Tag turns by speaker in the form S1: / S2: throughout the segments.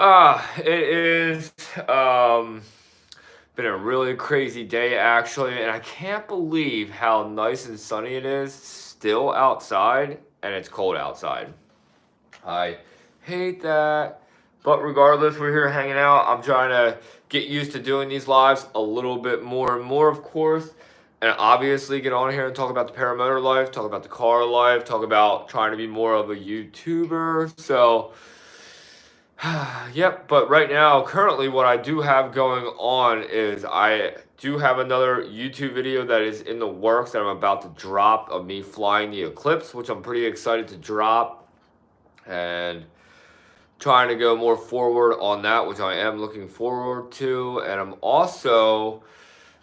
S1: It is been a really crazy day actually, and I can't believe how nice and sunny it is still outside, and it's cold outside. I hate that. But regardless, we're here hanging out. I'm trying to get used to doing these lives a little bit more and more, of course. And obviously, get on here and talk about the paramotor life, talk about the car life, talk about trying to be more of a YouTuber. So, yep, but right now, currently, what I do have going on is I do have another YouTube video that is in the works that I'm about to drop of me flying the Eclipse, which I'm pretty excited to drop and trying to go more forward on that, which I am looking forward to. And I'm also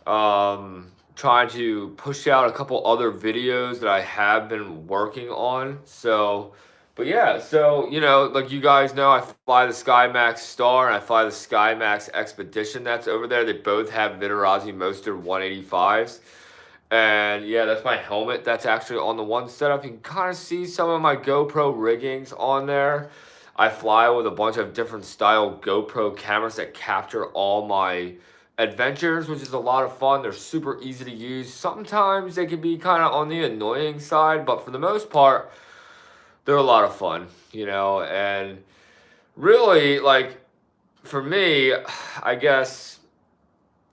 S1: trying to push out a couple other videos that I have been working on. So, but yeah, so like you guys know, I fly the SkyMax Star and I fly the SkyMax Expedition that's over there. They both have Vitarazi Moster 185s. And yeah, that's my helmet that's actually on the one setup. You can kind of see some of my GoPro riggings on there. I fly with a bunch of different style GoPro cameras that capture all my adventures, which is a lot of fun. They're super easy to use. Sometimes they can be kind of on the annoying side, but for the most part, they're a lot of fun, and really, like, for me, I guess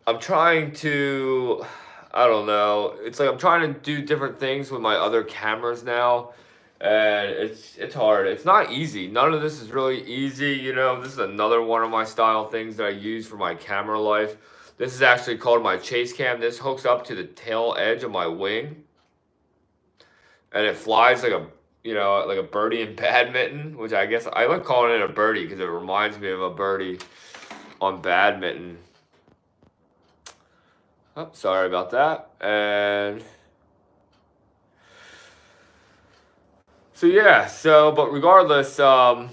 S1: I'm trying to, I don't know, it's like I'm trying to do different things with my other cameras now, and it's hard. It's not easy. None of this is really easy, This is another one of my style things that I use for my camera life. This is actually called my chase cam. This hooks up to the tail edge of my wing, and it flies like a birdie in badminton, which I guess I like calling it a birdie because it reminds me of a birdie on badminton. Oh, sorry about that. And so yeah, but regardless, I'm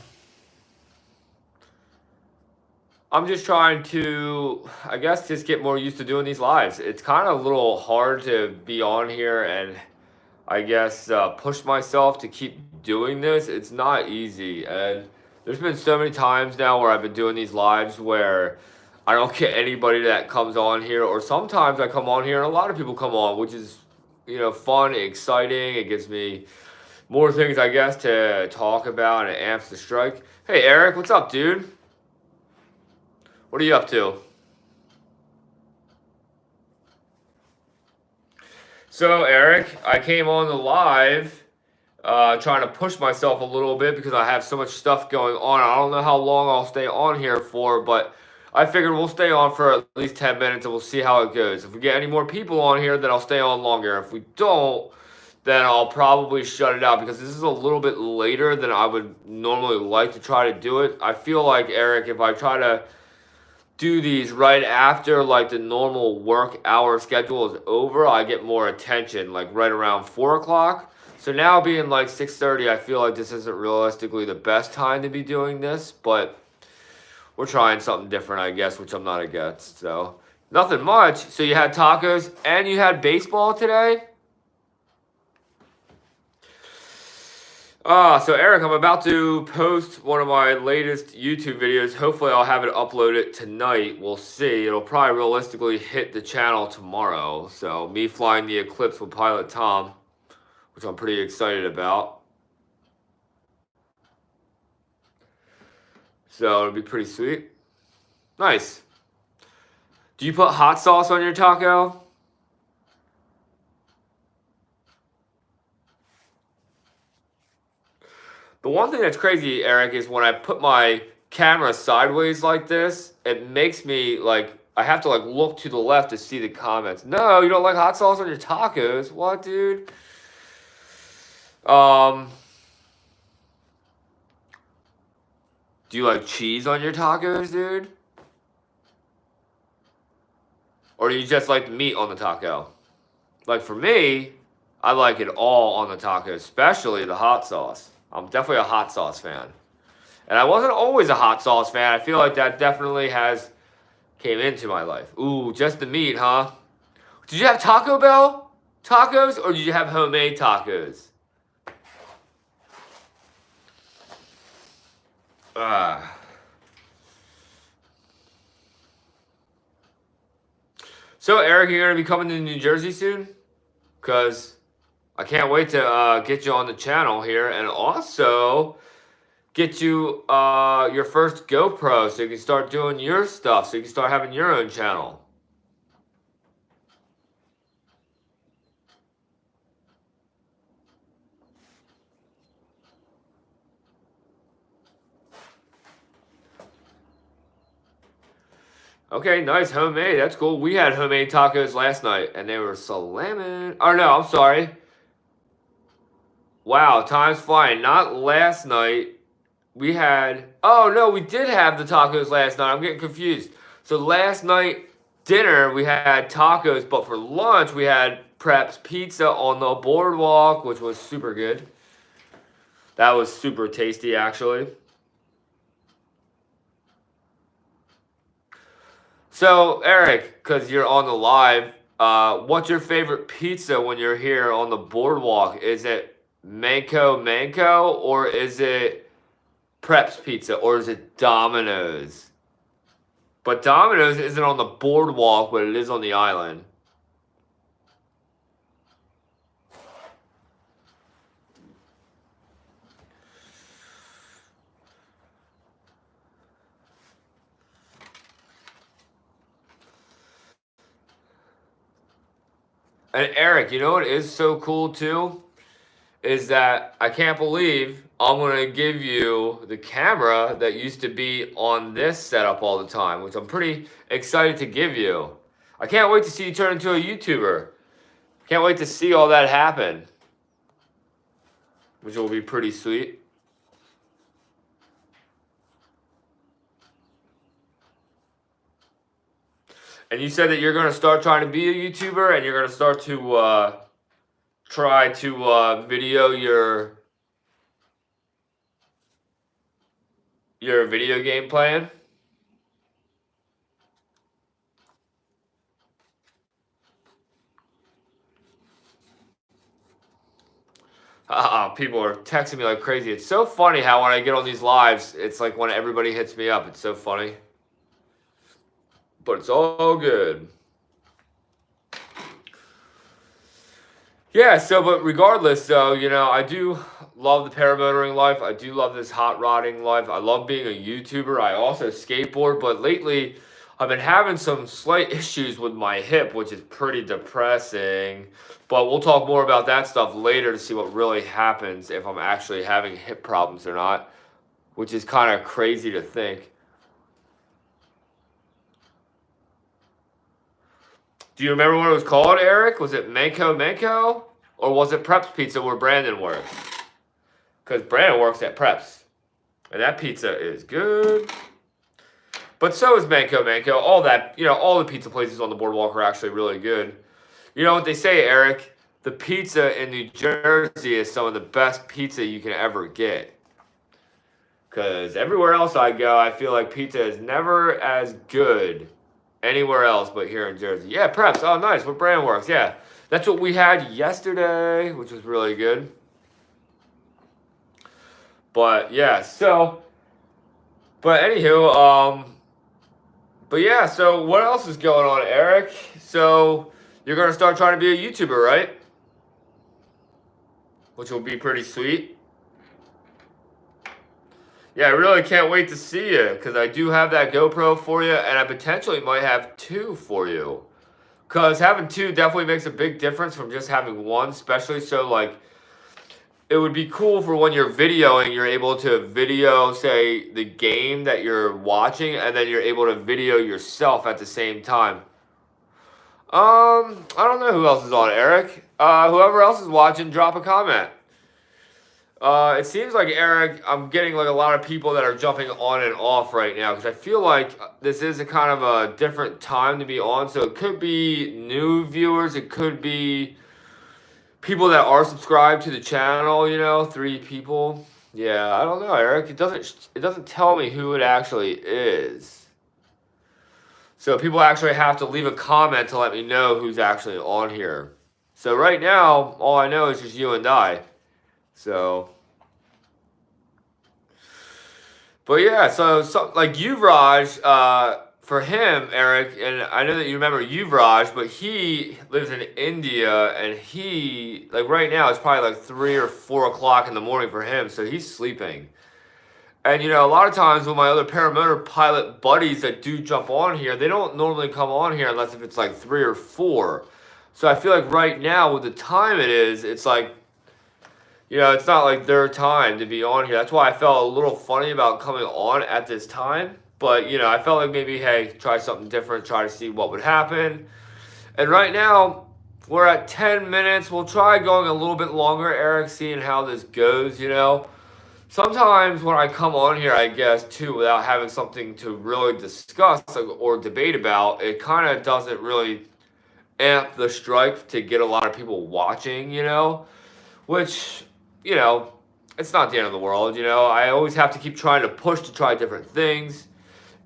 S1: just trying to, I guess, just get more used to doing these lives. It's kind of a little hard to be on here and I guess push myself to keep doing this. It's not easy, and there's been so many times now where I've been doing these lives where I don't get anybody that comes on here, or sometimes I come on here and a lot of people come on, which is fun, exciting. It gives me more things, I guess, to talk about, and it amps the strike. Hey Eric, what's up, dude? What are you up to? So Eric, I came on the live trying to push myself a little bit because I have so much stuff going on. I don't know how long I'll stay on here for, but I figured we'll stay on for at least 10 minutes and we'll see how it goes. If we get any more people on here, then I'll stay on longer. If we don't, then I'll probably shut it out because this is a little bit later than I would normally like to try to do it. I feel like, Eric, if I try to do these right after like the normal work hour schedule is over, I get more attention, like right around 4 o'clock. So now being like 6:30, I feel like this isn't realistically the best time to be doing this, but we're trying something different, I guess, which I'm not against. So nothing much. So you had tacos and you had baseball today? So Eric, I'm about to post one of my latest YouTube videos. Hopefully I'll have it uploaded tonight. We'll see. It'll probably realistically hit the channel tomorrow. So me flying the Eclipse with Pilot Tom, which I'm pretty excited about. So it'll be pretty sweet. Nice. Do you put hot sauce on your taco? The one thing that's crazy, Eric, is when I put my camera sideways like this, it makes me like I have to like look to the left to see the comments. No, you don't like hot sauce on your tacos? What, dude? Do you like cheese on your tacos, dude? Or do you just like the meat on the taco? Like for me, I like it all on the taco, especially the hot sauce. I'm definitely a hot sauce fan. And I wasn't always a hot sauce fan. I feel like that definitely has came into my life. Ooh, just the meat, huh? Did you have Taco Bell tacos or did you have homemade tacos? So, Eric, you're going to be coming to New Jersey soon? Because I can't wait to get you on the channel here and also get you your first GoPro so you can start doing your stuff, so you can start having your own channel. Okay, nice, homemade. That's cool. We had homemade tacos last night, and they were slamming. Oh, no, I'm sorry. Wow, time's flying. Not last night. We had... Oh, no, we did have the tacos last night. I'm getting confused. So last night, dinner, we had tacos, but for lunch, we had Preps Pizza on the boardwalk, which was super good. That was super tasty, actually. So, Eric, because you're on the live, what's your favorite pizza when you're here on the boardwalk? Is it Manco, or is it Preps Pizza, or is it Domino's? But Domino's isn't on the boardwalk, but it is on the island. And Eric, you know what is so cool too? Is that I can't believe I'm going to give you the camera that used to be on this setup all the time, which I'm pretty excited to give you. I can't wait to see you turn into a YouTuber. Can't wait to see all that happen, which will be pretty sweet. And you said that you're going to start trying to be a YouTuber, and you're going to start to try to video your video game playing. People are texting me like crazy. It's so funny how when I get on these lives, it's like when everybody hits me up. It's so funny. But it's all good. Yeah, so, but regardless, though, you know, I do love the paramotoring life. I do love this hot rodding life. I love being a YouTuber. I also skateboard, but lately I've been having some slight issues with my hip, which is pretty depressing. But we'll talk more about that stuff later to see what really happens if I'm actually having hip problems or not, which is kind of crazy to think. Do you remember what it was called, Eric? Was it Manco? Or was it Preps Pizza where Brandon works? Because Brandon works at Preps. And that pizza is good. But so is Manco. All that, you know, all the pizza places on the boardwalk are actually really good. You know what they say, Eric? The pizza in New Jersey is some of the best pizza you can ever get. Because everywhere else I go, I feel like pizza is never as good anywhere else but here in Jersey. Yeah, Preps. Oh, nice. Where Brandon works. Yeah. That's what we had yesterday, which was really good. But, yeah, so... But, anywho, But, yeah, so what else is going on, Eric? So, you're going to start trying to be a YouTuber, right? Which will be pretty sweet. Yeah, I really can't wait to see you, because I do have that GoPro for you, and I potentially might have two for you. Because having two definitely makes a big difference from just having one, especially so, like, it would be cool for when you're videoing, you're able to video, say, the game that you're watching, and then you're able to video yourself at the same time. I don't know who else is on, Eric. Whoever else is watching, drop a comment. It seems like, Eric, I'm getting like a lot of people that are jumping on and off right now because I feel like this is a kind of a different time to be on. So it could be new viewers. It could be people that are subscribed to the channel, you know, 3 people. Yeah, I don't know, Eric. It doesn't tell me who it actually is. So people actually have to leave a comment to let me know who's actually on here. So right now, all I know is just you and I. So, but yeah, so like you, Raj, for him, Eric, and I know that you remember Yuvraj, but he lives in India, and he, like right now, it's probably like 3 or 4 o'clock in the morning for him, so he's sleeping. And you know, a lot of times with my other paramotor pilot buddies that do jump on here, they don't normally come on here unless if it's like 3 or 4. So I feel like right now with the time it is, it's like, you know, it's not like their time to be on here. That's why I felt a little funny about coming on at this time. But, you know, I felt like maybe, hey, try something different, try to see what would happen. And right now, we're at 10 minutes. We'll try going a little bit longer, Eric, seeing how this goes, you know. Sometimes when I come on here, I guess, too, without having something to really discuss or debate about, it kind of doesn't really amp the strike to get a lot of people watching, you know. Which, you know, it's not the end of the world, you know. I always have to keep trying to push to try different things.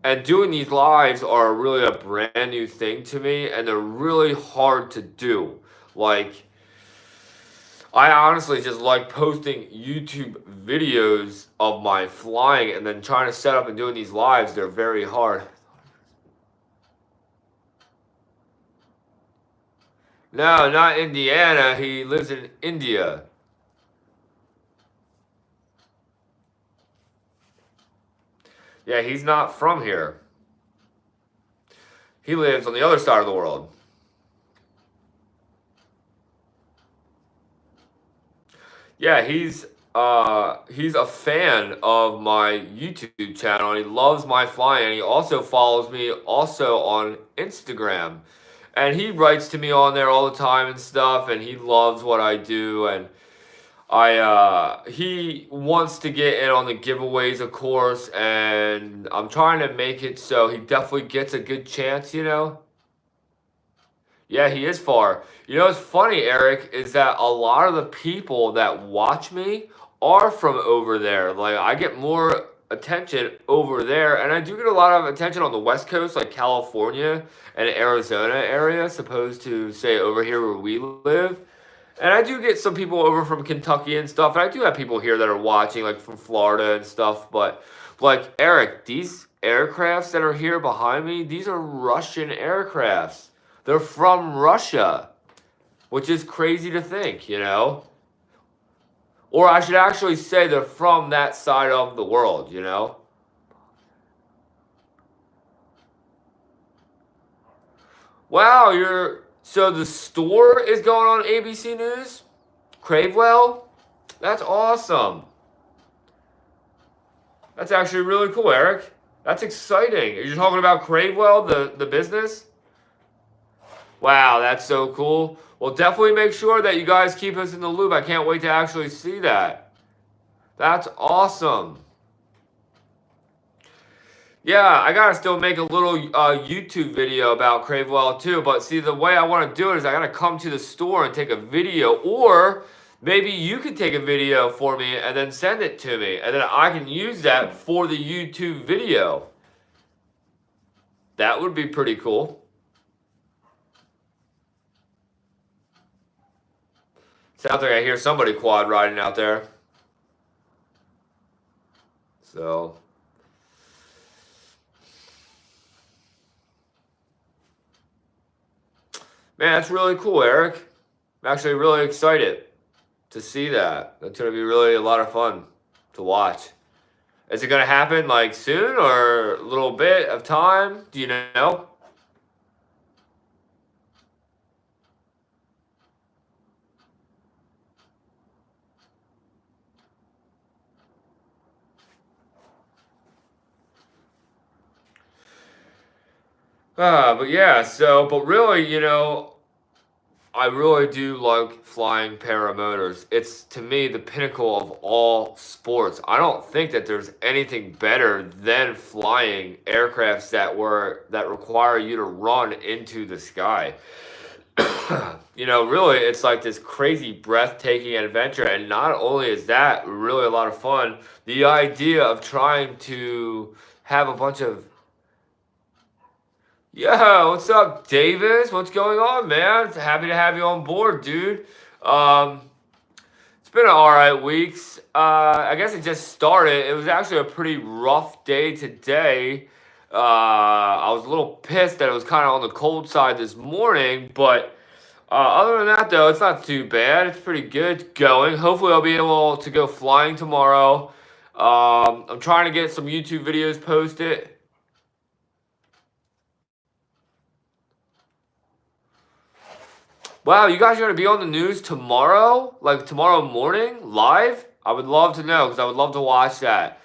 S1: And doing these lives are really a brand new thing to me, and they're really hard to do. Like, I honestly just like posting YouTube videos of my flying and then trying to set up and doing these lives. They're very hard. No, not Indiana. He lives in India. Yeah, he's not from here. He lives on the other side of the world. Yeah, he's a fan of my YouTube channel, and he loves my flying, and he also follows me also on Instagram. And he writes to me on there all the time and stuff, and he loves what I do, and he wants to get in on the giveaways, of course, and I'm trying to make it so he definitely gets a good chance, you know. Yeah, he is far. You know what's funny, Eric, is that a lot of the people that watch me are from over there. Like, I get more attention over there, and I do get a lot of attention on the West Coast, like California and Arizona area, supposed to say over here where we live. And I do get some people over from Kentucky and stuff, and I do have people here that are watching, like from Florida and stuff. But, like, Eric, these aircrafts that are here behind me, these are Russian aircrafts. They're from Russia, which is crazy to think, you know? Or I should actually say they're from that side of the world, you know? Wow, so the store is going on ABC News? Cravewell? That's awesome. That's actually really cool, Eric. That's exciting. Are you talking about Cravewell, the business? Wow, that's so cool. Well, definitely make sure that you guys keep us in the loop. I can't wait to actually see that. That's awesome. Yeah, I gotta still make a little YouTube video about Cravewell too. But see, the way I want to do it is I gotta come to the store and take a video, or maybe you can take a video for me and then send it to me, and then I can use that for the YouTube video. That would be pretty cool. Sounds like I hear somebody quad riding out there. So, man, that's really cool, Eric. I'm actually really excited to see that. That's going to be really a lot of fun to watch. Is it going to happen like soon or a little bit of time? Do you know? But yeah, but really, you know, I really do like flying paramotors. It's, to me, the pinnacle of all sports. I don't think that there's anything better than flying aircrafts that require you to run into the sky. You know, really, it's like this crazy, breathtaking adventure. And not only is that really a lot of fun, the idea of trying to have a bunch of Yo, what's up, Davis? What's going on, man? Happy to have you on board, dude. It's been an alright weeks. I guess it just started. It was actually a pretty rough day today. I was a little pissed that it was kind of on the cold side this morning, but other than that, though, it's not too bad. It's pretty good going. Hopefully, I'll be able to go flying tomorrow. I'm trying to get some YouTube videos posted. Wow, you guys are going to be on the news tomorrow? Like tomorrow morning, live? I would love to know because I would love to watch that.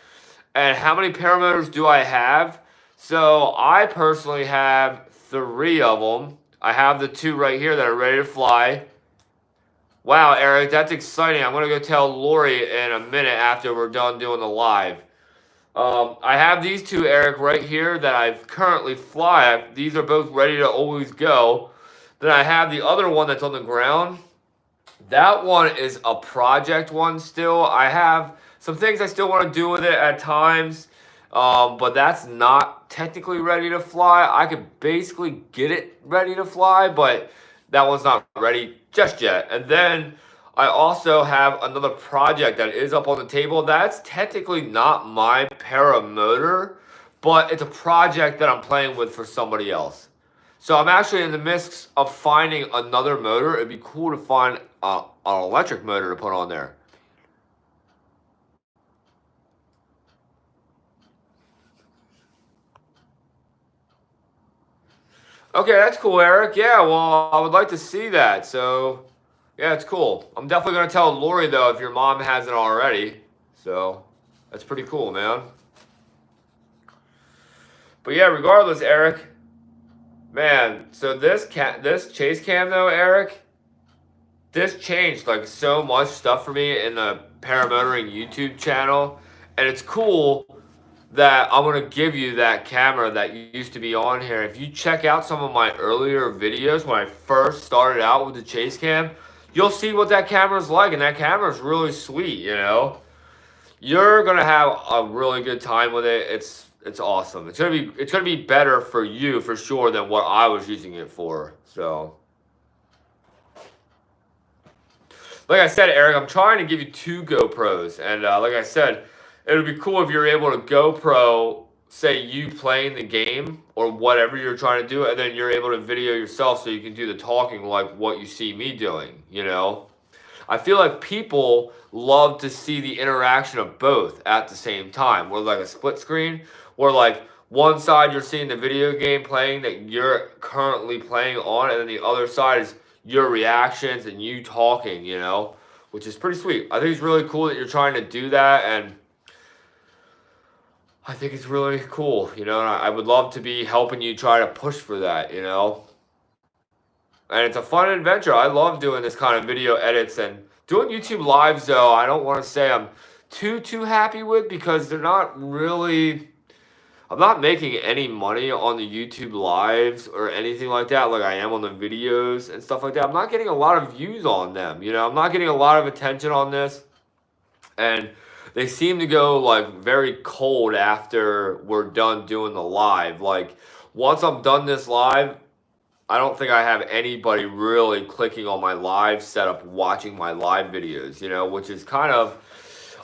S1: And how many paramotors do I have? So I personally have 3 of them. I have the 2 right here that are ready to fly. Wow, Eric, that's exciting. I'm going to go tell Lori in a minute after we're done doing the live. I have these 2, Eric, right here that I've currently fly. These are both ready to always go. Then I have the other one that's on the ground. That one is a project one still. I have some things I still want to do with it at times, but that's not technically ready to fly. I could basically get it ready to fly, but that one's not ready just yet. And then I also have another project that is up on the table. That's technically not my paramotor, but it's a project that I'm playing with for somebody else. So I'm actually in the midst of finding another motor. It'd be cool to find an electric motor to put on there. Okay, that's cool, Eric. Yeah, well, I would like to see that. So, yeah, it's cool. I'm definitely going to tell Lori, though, if your mom hasn't already. So, that's pretty cool, man. But yeah, regardless, Eric, man, so this chase cam, though, Eric, this changed like so much stuff for me in the paramotoring YouTube channel. And it's cool that I'm going to give you that camera that used to be on here. If you check out some of my earlier videos when I first started out with the chase cam, you'll see what that camera's like, and that camera's really sweet, you know. You're going to have a really good time with it. It's awesome. It's going to be better for you for sure than what I was using it for. So like I said, Eric, I'm trying to give you 2 GoPros, and like I said, it would be cool if you're able to GoPro, say you playing the game or whatever you're trying to do, and then you're able to video yourself so you can do the talking like what you see me doing, you know? I feel like people love to see the interaction of both at the same time. Where like a split screen, where like one side you're seeing the video game playing that you're currently playing on, and then the other side is your reactions and you talking, you know? Which is pretty sweet. I think it's really cool that you're trying to do that, and I think it's really cool, you know, and I would love to be helping you try to push for that, you know. And it's a fun adventure. I love doing this kind of video edits and doing YouTube lives, though. I don't want to say I'm too happy with, because they're not really. I'm not making any money on the YouTube lives or anything like that, like I am on the videos and stuff like that. I'm not getting a lot of views on them, you know. I'm not getting a lot of attention on this, and they seem to go like very cold after we're done doing the live. Like once I'm done this live, I don't think I have anybody really clicking on my live setup, watching my live videos, you know, which is kind of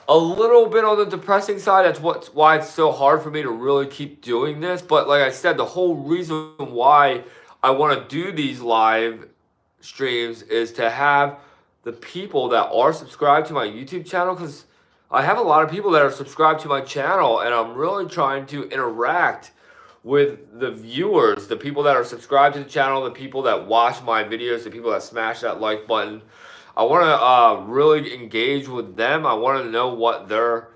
S1: a little bit on the depressing side. That's why it's so hard for me to really keep doing this. But like I said, the whole reason why I want to do these live streams is to have the people that are subscribed to my YouTube channel, because I have a lot of people that are subscribed to my channel, and I'm really trying to interact with the viewers, the people that are subscribed to the channel, the people that watch my videos, the people that smash that like button. I want to really engage with them. I want to know what they're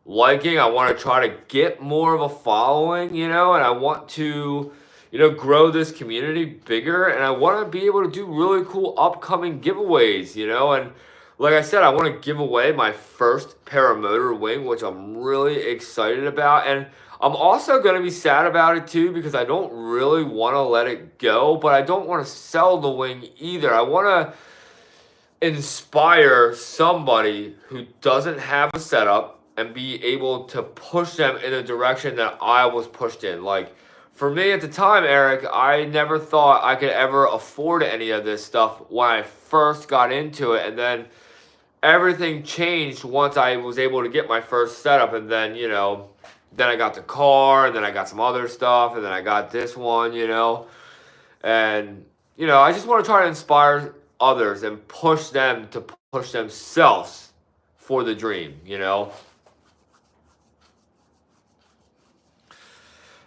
S1: liking. I want to try to get more of a following, you know, and I want to, you know, grow this community bigger, and I want to be able to do really cool upcoming giveaways, you know. And like I said, I want to give away my first paramotor wing, which I'm really excited about. And I'm also going to be sad about it too, because I don't really want to let it go, but I don't want to sell the wing either. I want to inspire somebody who doesn't have a setup and be able to push them in the direction that I was pushed in. Like for me at the time, Eric, I never thought I could ever afford any of this stuff when I first got into it, and then everything changed once I was able to get my first setup, and then, you know, then I got the car, and then I got some other stuff, and then I got this one, you know. And, you know, I just want to try to inspire others and push them to push themselves for the dream, you know.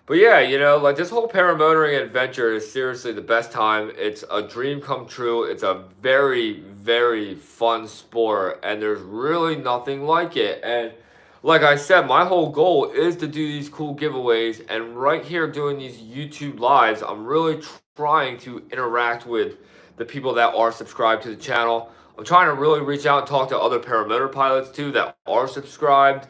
S1: But yeah, you know, like this whole paramotoring adventure is seriously the best time. It's a dream come true. It's a very, very fun sport, and there's really nothing like it. And like I said, my whole goal is to do these cool giveaways. And right here, doing these YouTube lives, I'm really trying to interact with the people that are subscribed to the channel. I'm trying to really reach out and talk to other paramotor pilots too that are subscribed.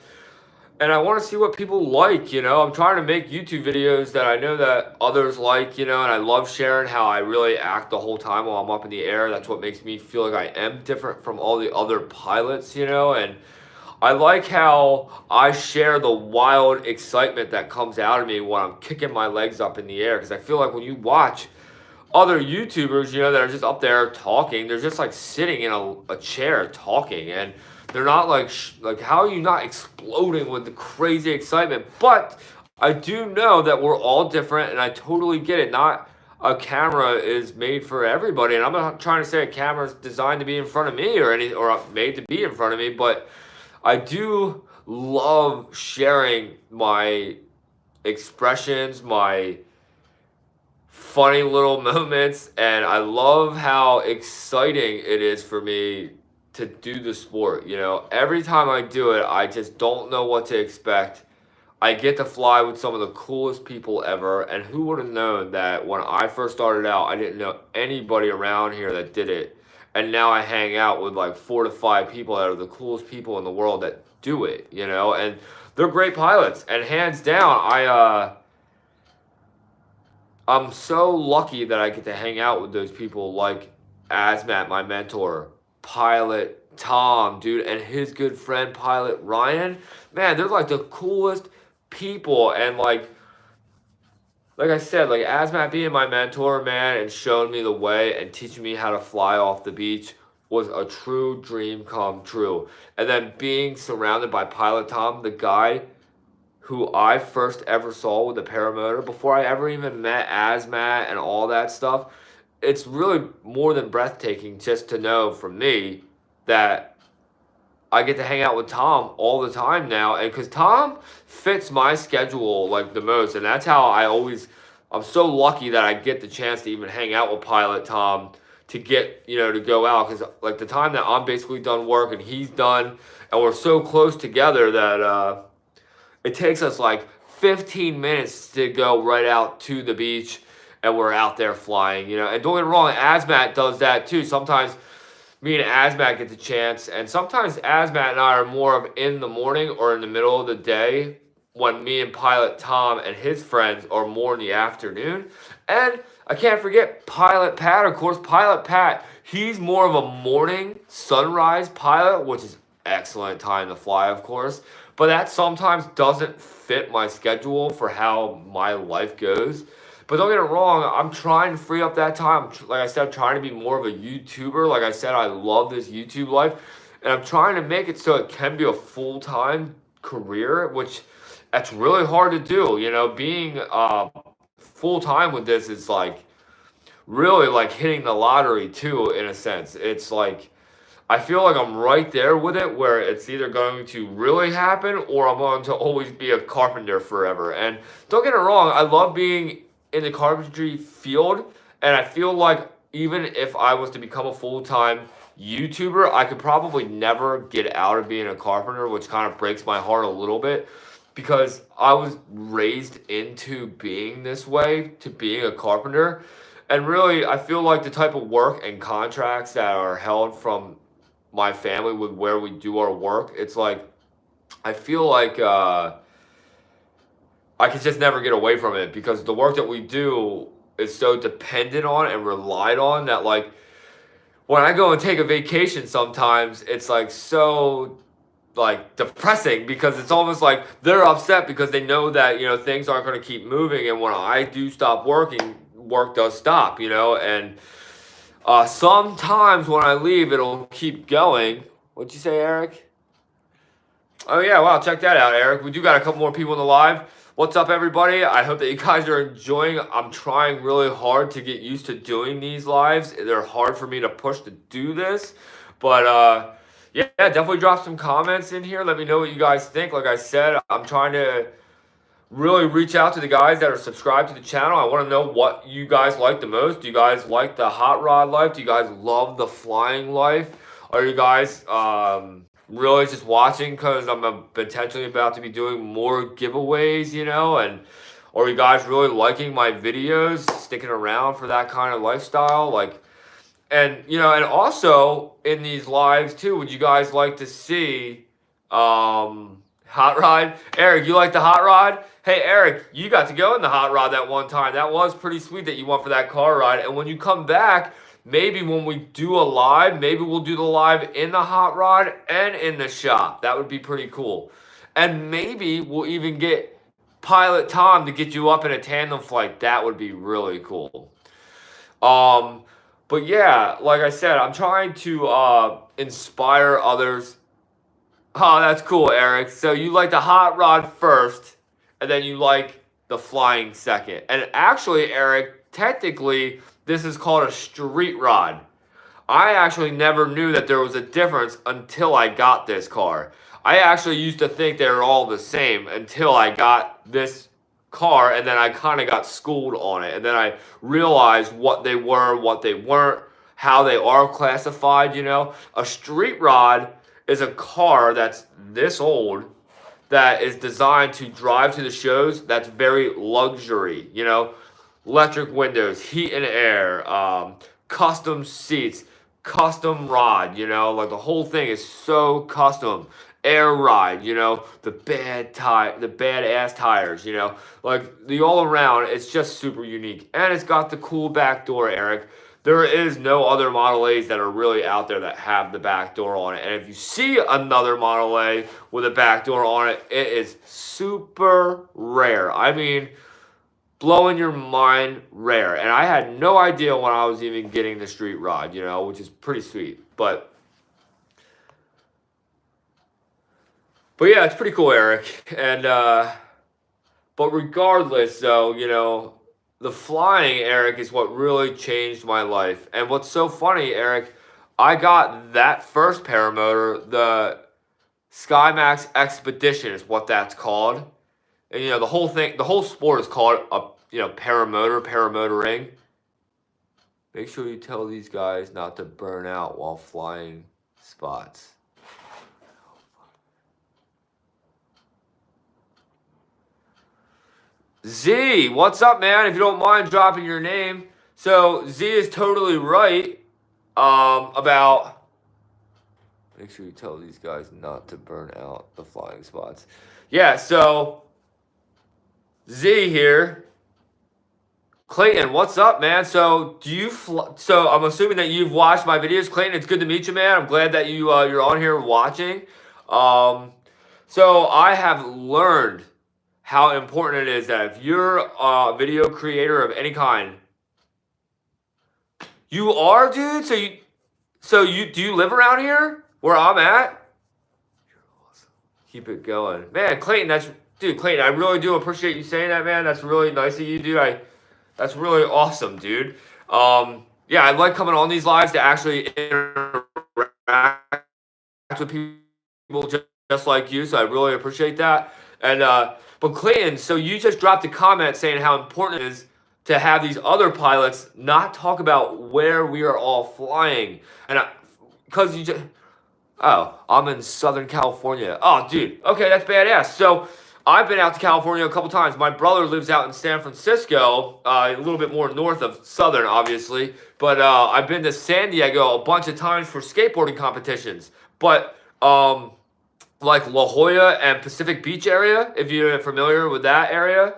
S1: And I want to see what people like, you know. I'm trying to make YouTube videos that I know that others like, you know, and I love sharing how I really act the whole time while I'm up in the air. That's what makes me feel like I am different from all the other pilots, you know. And I like how I share the wild excitement that comes out of me when I'm kicking my legs up in the air, because I feel like when you watch other YouTubers, you know, that are just up there talking, they're just like sitting in a chair talking, and they're not like, like, how are you not exploding with the crazy excitement? But I do know that we're all different, and I totally get it. Not a camera is made for everybody, and I'm not trying to say a camera is designed to be in front of me or made to be in front of me, but I do love sharing my expressions, my funny little moments, and I love how exciting it is for me to do the sport. You know, every time I do it, I just don't know what to expect. I get to fly with some of the coolest people ever, and who would have known that when I first started out, I didn't know anybody around here that did it, and now I hang out with like 4 to 5 people that are the coolest people in the world that do it, you know, and they're great pilots, and hands down, I'm so lucky that I get to hang out with those people like Asmat, my mentor, Pilot Tom, dude, and his good friend Pilot Ryan. Man, they're like the coolest people. And like I said, like Asmat being my mentor, man, and showing me the way and teaching me how to fly off the beach was a true dream come true. And then being surrounded by Pilot Tom, the guy who I first ever saw with the paramotor, before I ever even met Asmat and all that stuff, it's really more than breathtaking just to know from me that I get to hang out with Tom all the time now. And because Tom fits my schedule like the most, and that's how I'm so lucky that I get the chance to even hang out with Pilot Tom, to get, you know, to go out, because like the time that I'm basically done work and he's done, and we're so close together that it takes us like 15 minutes to go right out to the beach, and we're out there flying, you know. And don't get me wrong, Asmat does that too. Sometimes me and Asmat get the chance, and sometimes Asmat and I are more of in the morning or in the middle of the day, when me and Pilot Tom and his friends are more in the afternoon. And I can't forget Pilot Pat, of course. Pilot Pat, he's more of a morning sunrise pilot, which is excellent time to fly, of course. But that sometimes doesn't fit my schedule for how my life goes. But don't get it wrong, I'm trying to free up that time. Like I said, I'm trying to be more of a YouTuber. Like I said, I love this YouTube life. And I'm trying to make it so it can be a full-time career, which that's really hard to do. You know, being full-time with this is like really like hitting the lottery too, in a sense. It's like, I feel like I'm right there with it, where it's either going to really happen or I'm going to always be a carpenter forever. And don't get it wrong, I love being in the carpentry field, and I feel like even if I was to become a full-time YouTuber, I could probably never get out of being a carpenter, which kind of breaks my heart a little bit, because I was raised into being this way, to being a carpenter. And really, I feel like the type of work and contracts that are held from my family with where we do our work, it's like, I feel like I could just never get away from it, because the work that we do is so dependent on and relied on that, like, when I go and take a vacation sometimes, it's like so like depressing, because it's almost like they're upset because they know that, you know, things aren't going to keep moving, and when I do stop working, work does stop, you know. And sometimes when I leave, it'll keep going. What'd you say, Eric? Oh yeah, wow, check that out, Eric. We do got a couple more people in the live. What's up, everybody? I hope that you guys are enjoying. I'm trying really hard to get used to doing these lives. They're hard for me to push to do this, but yeah, definitely drop some comments in here. Let me know what you guys think. Like I said, I'm trying to really reach out to the guys that are subscribed to the channel. I want to know what you guys like the most. Do you guys like the hot rod life? Do you guys love the flying life? Are you guys really just watching because I'm potentially about to be doing more giveaways, you know? And are you guys really liking my videos, sticking around for that kind of lifestyle? Like, and you know, and also in these lives too, would you guys like to see hot rod? Eric, you like the hot rod? Hey Eric, you got to go in the hot rod that one time. That was pretty sweet that you went for that car ride. And when you come back, maybe when we do a live, maybe we'll do the live in the hot rod and in the shop. That would be pretty cool. And maybe we'll even get Pilot Tom to get you up in a tandem flight. That would be really cool. But yeah, like I said, I'm trying to inspire others. Oh, that's cool, Eric. So you like the hot rod first, and then you like the flying second. And actually, Eric, technically, this is called a street rod. I actually never knew that there was a difference until I got this car. I actually used to think they were all the same until I got this car, and then I kind of got schooled on it. And then I realized what they were, what they weren't, how they are classified, you know. A street rod is a car that's this old that is designed to drive to the shows. That's very luxury, you know. Electric windows, heat and air, custom seats, custom rod, you know, like the whole thing is so custom. Air ride, you know, the badass tires, you know, like the all around, it's just super unique. And it's got the cool back door, Eric. There is no other Model A's that are really out there that have the back door on it. And if you see another Model A with a back door on it, it is super rare. I mean, blowing your mind rare. And I had no idea when I was even getting the street rod, you know, which is pretty sweet. But yeah, it's pretty cool, Eric. And but regardless, though, you know, the flying, Eric, is what really changed my life. And what's so funny, Eric, I got that first paramotor, the SkyMax Expedition is what that's called. And you know, the whole thing, the whole sport is called a, you know, paramotoring. Make sure you tell these guys not to burn out while flying spots. Z, what's up, man? If you don't mind dropping your name. So Z is totally right about. Make sure you tell these guys not to burn out the flying spots. Yeah, so Z here. Clayton, what's up, man? So do you? So I'm assuming that you've watched my videos, Clayton. It's good to meet you, man. I'm glad that you're on here watching. So I have learned how important it is that if you're a video creator of any kind, you are, dude. So you do you live around here where I'm at? You're awesome. Keep it going, man. Clayton, Clayton. I really do appreciate you saying that, man. That's really nice of you, dude. That's really awesome, dude. Yeah, I like coming on these lives to actually interact with people just like you. So I really appreciate that. And but Clayton, so you just dropped a comment saying how important it is to have these other pilots not talk about where we are all flying. And because you just, oh, I'm in Southern California. Oh, dude. Okay, that's badass. So I've been out to California a couple times. My brother lives out in San Francisco, a little bit more north of Southern, obviously. But I've been to San Diego a bunch of times for skateboarding competitions. But like La Jolla and Pacific Beach area, if you're familiar with that area.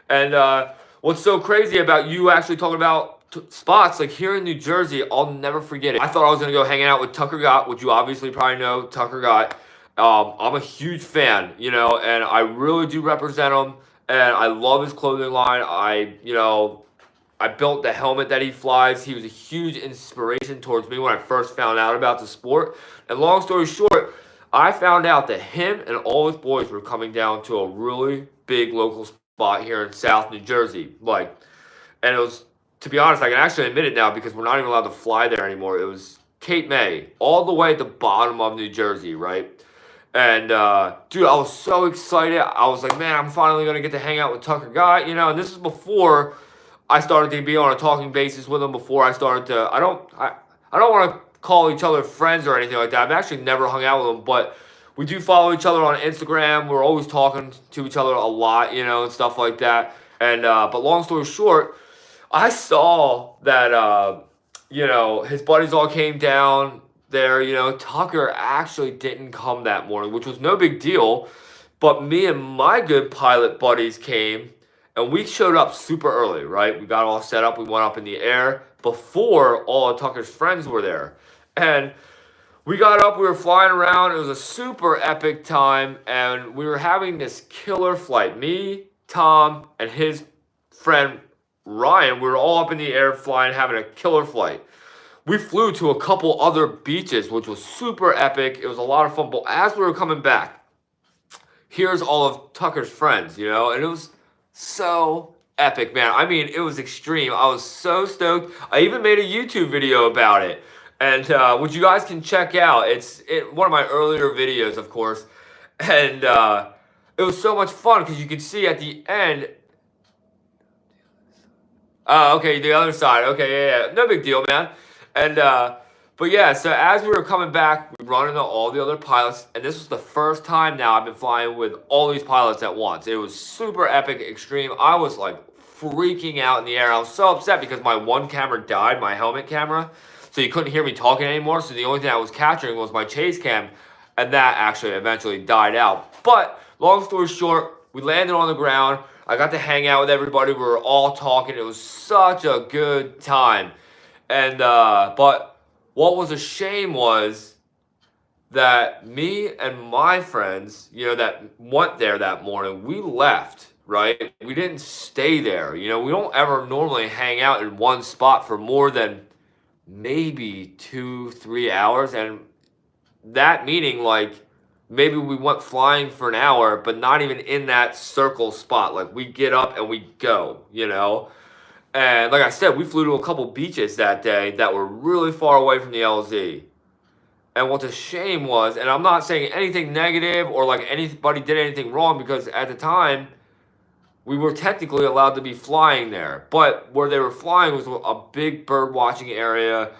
S1: And what's so crazy about you actually talking about spots, like here in New Jersey, I'll never forget it. I thought I was going to go hanging out with Tucker Gott, which you obviously probably know Tucker Gott. I'm a huge fan, you know, and I really do represent him, and I love his clothing line. I built the helmet that he flies. He was a huge inspiration towards me when I first found out about the sport. And long story short, I found out that him and all his boys were coming down to a really big local spot here in South New Jersey. Like, and it was, to be honest, I can actually admit it now because we're not even allowed to fly there anymore. It was Cape May, all the way at the bottom of New Jersey, right? And dude, I was so excited. I was like, man, I'm finally gonna get to hang out with Tucker Guy, you know. And this is before I started to be on a talking basis with him. Before I started to, I don't want to call each other friends or anything like that. I've actually never hung out with him, but we do follow each other on Instagram. We're always talking to each other a lot, you know, and stuff like that. And but long story short, I saw that you know, his buddies all came down there. You know, Tucker actually didn't come that morning, which was no big deal. But me and my good pilot buddies came, and we showed up super early, right? We got all set up. We went up in the air before all of Tucker's friends were there. And we got up, we were flying around. It was a super epic time, and we were having this killer flight. Me, Tom, and his friend Ryan, we were all up in the air flying, having a killer flight. We flew to a couple other beaches, which was super epic. It was a lot of fun. But as we were coming back, here's all of Tucker's friends, you know, and it was so epic, man. I mean, it was extreme. I was so stoked. I even made a YouTube video about it, and which you guys can check out. It's one of my earlier videos, of course, and it was so much fun because you could see at the end. Oh, okay, the other side. Okay, yeah, no big deal, man. And but yeah, so as we were coming back, we run into all the other pilots, and this was the first time now I've been flying with all these pilots at once. It was super epic, extreme. I was like freaking out in the air. I was so upset because my one camera died, my helmet camera, so you couldn't hear me talking anymore. So the only thing I was capturing was my chase cam, and that actually eventually died out. But long story short, we landed on the ground. I got to hang out with everybody. We were all talking. It was such a good time. And but what was a shame was that me and my friends, you know, that went there that morning, we left, right? We didn't stay there. You know, we don't ever normally hang out in one spot for more than maybe 2-3 hours. And that meaning, like, maybe we went flying for an hour, but not even in that circle spot. Like, we get up and we go, you know? And like I said, we flew to a couple beaches that day that were really far away from the LZ. And what's a shame was, and I'm not saying anything negative or like anybody did anything wrong, because at the time, we were technically allowed to be flying there. But where they were flying was a big bird watching area,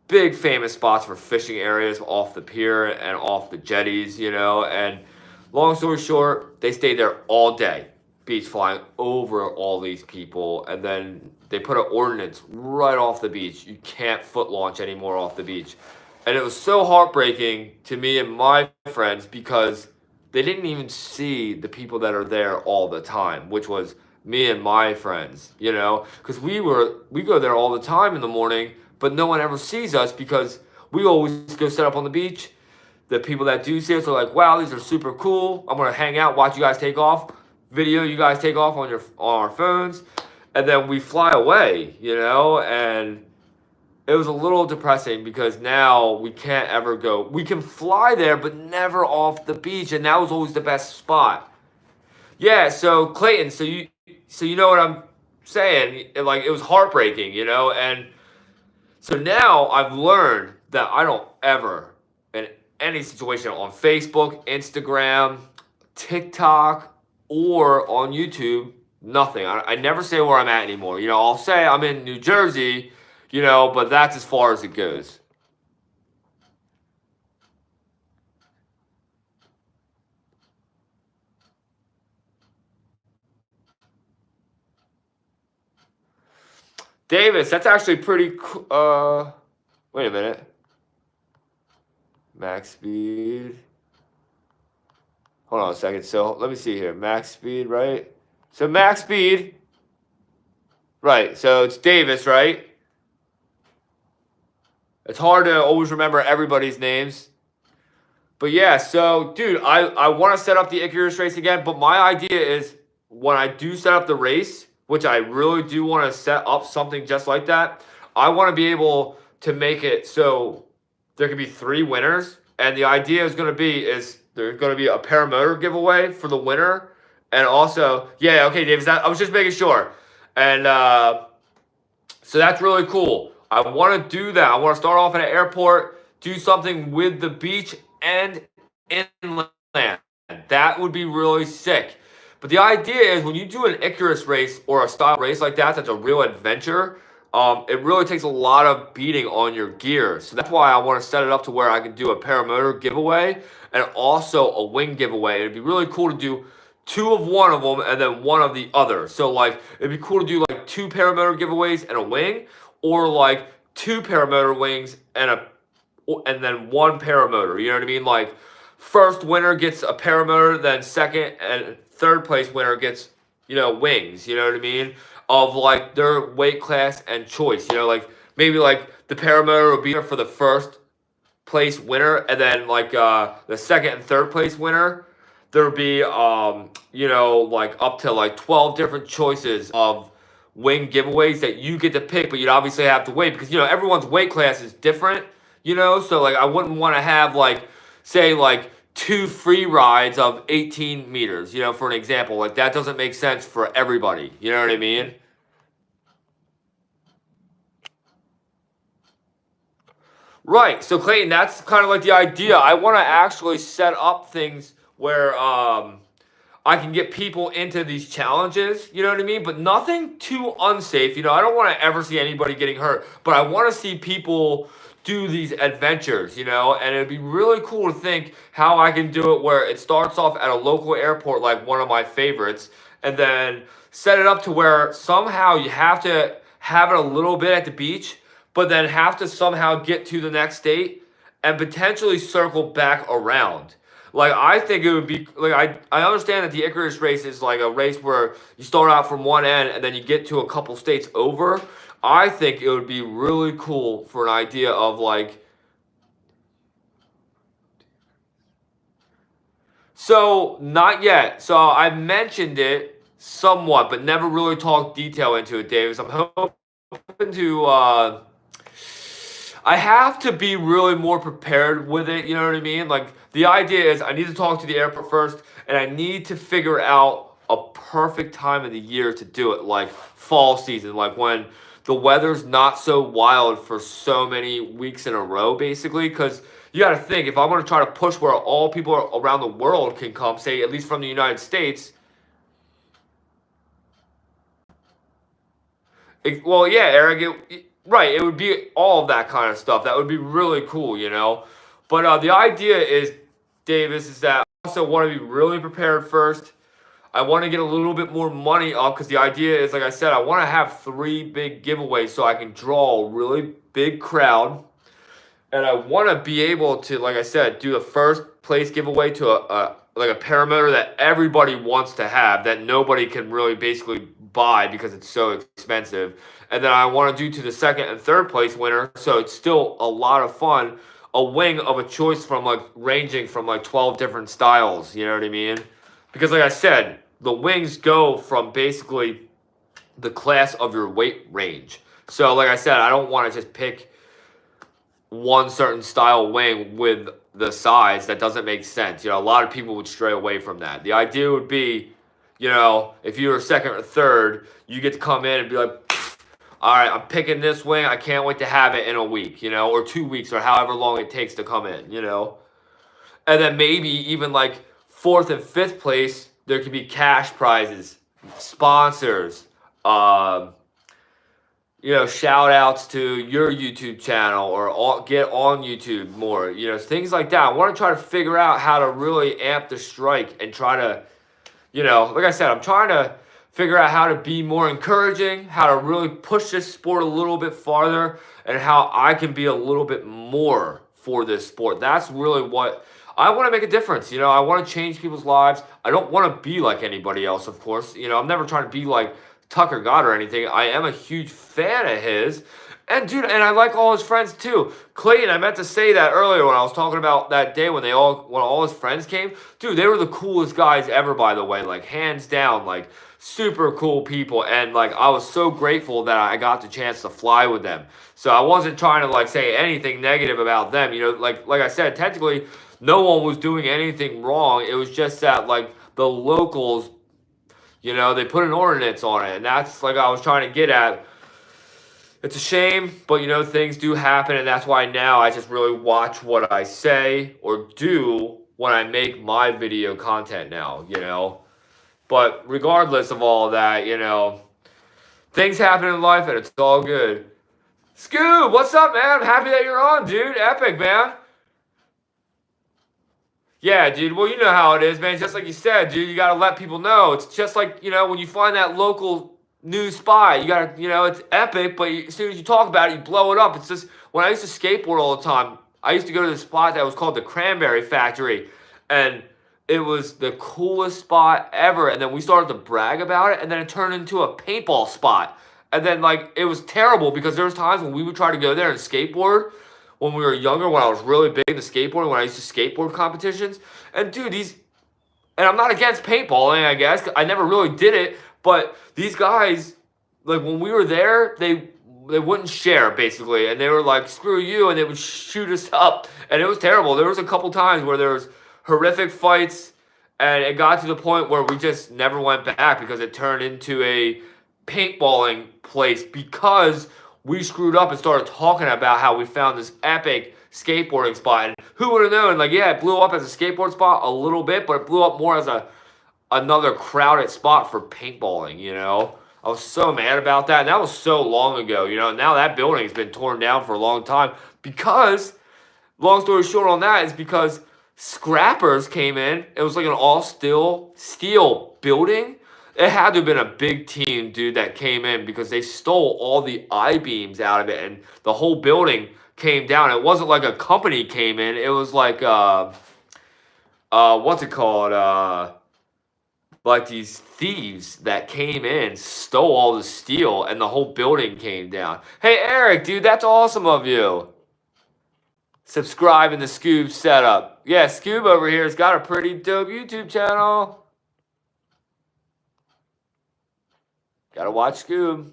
S1: big famous spots for fishing areas off the pier and off the jetties, you know. And long story short, they stayed there all day, beach flying over all these people. And then they put an ordinance right off the beach. You can't foot launch anymore off the beach. And it was so heartbreaking to me and my friends because they didn't even see the people that are there all the time, which was me and my friends, you know, because we go there all the time in the morning, but no one ever sees us because we always go set up on the beach. The people that do see us are like, wow, these are super cool. I'm going to hang out, watch you guys take off, video you guys take off on our phones. And then we fly away, you know, and it was a little depressing because now we can't ever go. We can fly there, but never off the beach, and that was always the best spot. Yeah, so Clayton, so you know what I'm saying? Like, it was heartbreaking, you know, and so now I've learned that I don't ever, in any situation on Facebook, Instagram, TikTok, or on YouTube, nothing. I never say where I'm at anymore. You know, I'll say I'm in New Jersey, you know, but that's as far as it goes. Davis, that's actually pretty cool. Wait a minute. Max speed. Hold on a second. So let me see here. Max speed, right? So max speed. Right. So it's Davis, right? It's hard to always remember everybody's names. But yeah, so dude, I want to set up the Icarus race again, but my idea is when I do set up the race, which I really do want to set up something just like that, I want to be able to make it so there could be 3 winners, And the idea is going to be is there's going to be a paramotor giveaway for the winner, and also okay, Davis, I was just making sure, and so that's really cool. I want to do that. I want to start off at an airport, do something with the beach and inland. That would be really sick. But the idea is when you do an Icarus race or a style race like that, that's a real adventure. It really takes a lot of beating on your gear. So that's why I want to set it up to where I can do a paramotor giveaway and also a wing giveaway. It'd be really cool to do two of one of them and then one of the other. So like it'd be cool to do like two paramotor giveaways and a wing, or like two paramotor wings and then one paramotor. You know what I mean? Like first winner gets a paramotor, then second and third place winner gets, wings. You know what I mean? Of like their weight class and choice. Like maybe like the paramotor will be there for the first place winner, and then like the second and third place winner, there'll be like up to like 12 different choices of wing giveaways that you get to pick, but you'd obviously have to wait because everyone's weight class is different, so like I wouldn't want to have like say like two free rides of 18 meters, for an example. Like that doesn't make sense for everybody, you know what I mean? Right. So Clayton, that's kind of like the idea. I want to actually set up things where I can get people into these challenges, you know what I mean? But nothing too unsafe. I don't want to ever see anybody getting hurt, but I want to see people do these adventures, and it'd be really cool to think how I can do it where it starts off at a local airport, like one of my favorites, and then set it up to where somehow you have to have it a little bit at the beach, but then have to somehow get to the next state and potentially circle back around. Like, I think it would be, like, I understand that the Icarus race is like a race where you start out from one end and then you get to a couple states over. I think it would be really cool for an idea of like, so not yet. So I mentioned it somewhat, but never really talked detail into it, Davis. I'm hoping to, I have to be really more prepared with it, you know what I mean? Like, the idea is I need to talk to the airport first, and I need to figure out a perfect time of the year to do it, like fall season, like when the weather's not so wild for so many weeks in a row, basically, because you got to think, if I want to try to push where all people around the world can come, say, at least from the United States, well, yeah, Eric, right, it would be all of that kind of stuff. That would be really cool, But the idea is, Davis, is that I also want to be really prepared first. I want to get a little bit more money up because the idea is, like I said, I want to have 3 big giveaways so I can draw a really big crowd. And I want to be able to, like I said, do the first place giveaway to a paramotor that everybody wants to have, that nobody can really basically buy because it's so expensive. And then I want to do to the second and third place winner, so it's still a lot of fun, a wing of a choice from like ranging from like 12 different styles, you know what I mean? Because like I said, the wings go from basically the class of your weight range. So like I said, I don't want to just pick one certain style wing with the size. That doesn't make sense. A lot of people would stray away from that. The idea would be, if you were second or third, you get to come in and be like, all right, I'm picking this wing. I can't wait to have it in a week, or 2 weeks, or however long it takes to come in, And then maybe even like 4th and 5th place, there could be cash prizes, sponsors, shout outs to your YouTube channel, or get on YouTube more, things like that. I want to try to figure out how to really amp the strike and try to, like I said, I'm trying to figure out how to be more encouraging, how to really push this sport a little bit farther, and how I can be a little bit more for this sport. That's really what I want to make a difference. I want to change people's lives. I don't want to be like anybody else, of course. I'm never trying to be like Tucker God or anything. I am a huge fan of his. And dude, and I like all his friends too. Clayton, I meant to say that earlier when I was talking about that day when all his friends came. Dude, they were the coolest guys ever, by the way. Like, hands down. Like, super cool people, and like I was so grateful that I got the chance to fly with them. So I wasn't trying to like say anything negative about them. You know, like I said, technically no one was doing anything wrong. It was just that like the locals, you know, they put an ordinance on it, and that's like I was trying to get at. It's a shame, but you know, things do happen, and that's why now I just really watch what I say or do when I make my video content now, you know. But regardless of all that, you know, things happen in life and it's all good. Scoob, what's up, man? I'm happy that you're on, dude. Epic, man. Yeah, dude. Well, you know how it is, man. Just like you said, dude, you got to let people know. It's just like, you know, when you find that local new spot, you got to, you know, it's epic, but as soon as you talk about it, you blow it up. It's just, when I used to skateboard all the time, I used to go to this spot that was called the Cranberry Factory, and it was the coolest spot ever. And then we started to brag about it, and then it turned into a paintball spot. And then, like, it was terrible because there was times when we would try to go there and skateboard when we were younger, when I was really big into skateboarding, when I used to skateboard competitions. And, dude, and I'm not against paintballing, I guess. I never really did it. But these guys, like, when we were there, they wouldn't share, basically. And they were like, screw you, and they would shoot us up. And it was terrible. There was a couple times where there was horrific fights, and it got to the point where we just never went back because it turned into a paintballing place because we screwed up and started talking about how we found this epic skateboarding spot. And who would have known? Like, yeah, it blew up as a skateboard spot a little bit, but it blew up more as another crowded spot for paintballing, you know? I was so mad about that, and that was so long ago, you know? Now that building's been torn down for a long time because, long story short on that, is because scrappers came in. It was like an all steel building. It had to have been a big team, dude, that came in because they stole all the I-beams out of it, and the whole building came down. It wasn't like a company came in. It was like, what's it called? Like these thieves that came in, stole all the steel, and the whole building came down. Hey, Eric, dude, that's awesome of you. Subscribe in the Scoob setup. Yeah, Scoob over here has got a pretty dope YouTube channel. Gotta watch Scoob.